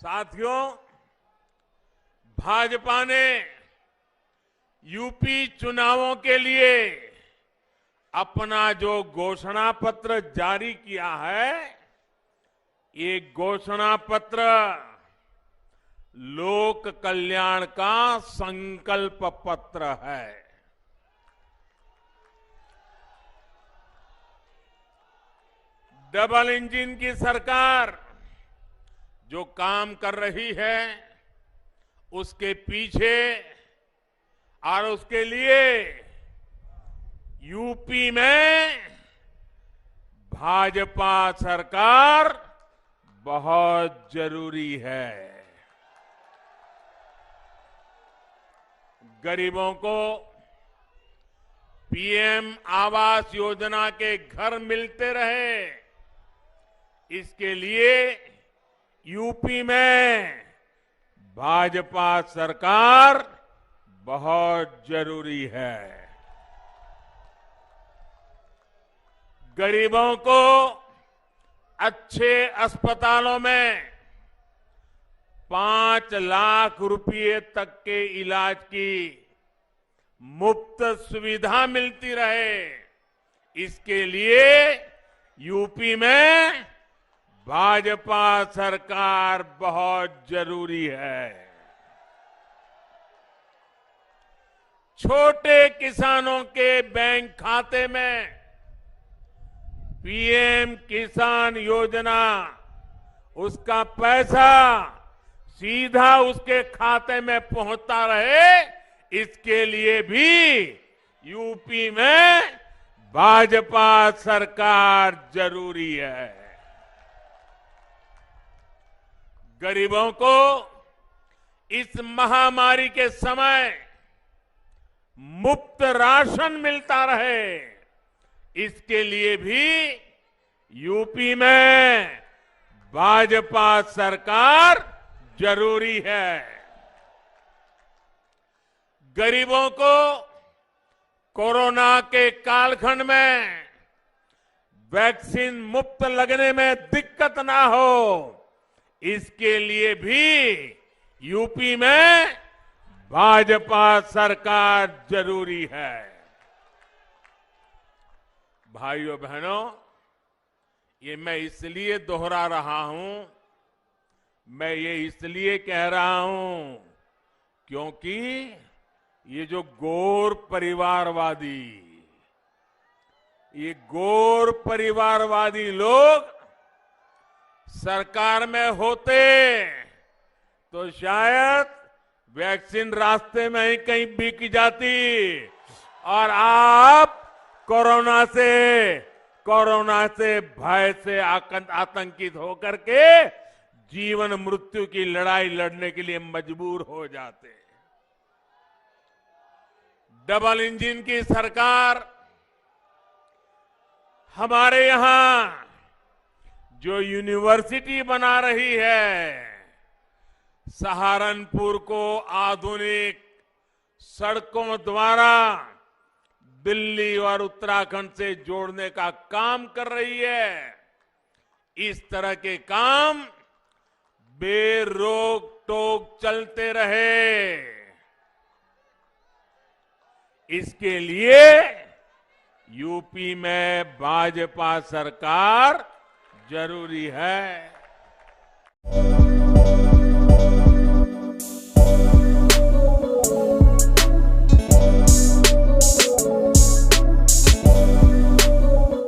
साथियों, भाजपा ने यूपी चुनावों के लिए अपना जो घोषणा पत्र जारी किया है, ये घोषणा पत्र लोक कल्याण का संकल्प पत्र है। डबल इंजन की सरकार जो काम कर रही है, उसके पीछे और उसके लिए यूपी में भाजपा सरकार बहुत जरूरी है। गरीबों को पीएम आवास योजना के घर मिलते रहे, इसके लिए यूपी में भाजपा सरकार बहुत जरूरी है। गरीबों को अच्छे अस्पतालों में 5 लाख रुपए तक के इलाज की मुफ्त सुविधा मिलती रहे, इसके लिए यूपी में भाजपा सरकार बहुत जरूरी है। छोटे किसानों के बैंक खाते में पीएम किसान योजना, उसका पैसा सीधा उसके खाते में पहुंचता रहे, इसके लिए भी यूपी में भाजपा सरकार जरूरी है। गरीबों को इस महामारी के समय मुफ्त राशन मिलता रहे, इसके लिए भी यूपी में भाजपा सरकार जरूरी है। गरीबों को कोरोना के कालखंड में वैक्सीन मुफ्त लगने में दिक्कत ना हो, इसके लिए भी यूपी में भाजपा सरकार जरूरी है। भाइयों बहनों, ये मैं इसलिए दोहरा रहा हूं, मैं ये इसलिए कह रहा हूं क्योंकि ये जो गौर परिवारवादी लोग सरकार में होते तो शायद वैक्सीन रास्ते में ही कहीं बिक जाती और आप कोरोना से भय से आतंकित होकर के जीवन मृत्यु की लड़ाई लड़ने के लिए मजबूर हो जाते। डबल इंजन की सरकार हमारे यहां जो यूनिवर्सिटी बना रही है, सहारनपुर को आधुनिक सड़कों द्वारा दिल्ली और उत्तराखंड से जोड़ने का काम कर रही है। इस तरह के काम बेरोक टोक चलते रहे, इसके लिए यूपी में भाजपा सरकार जरूरी है।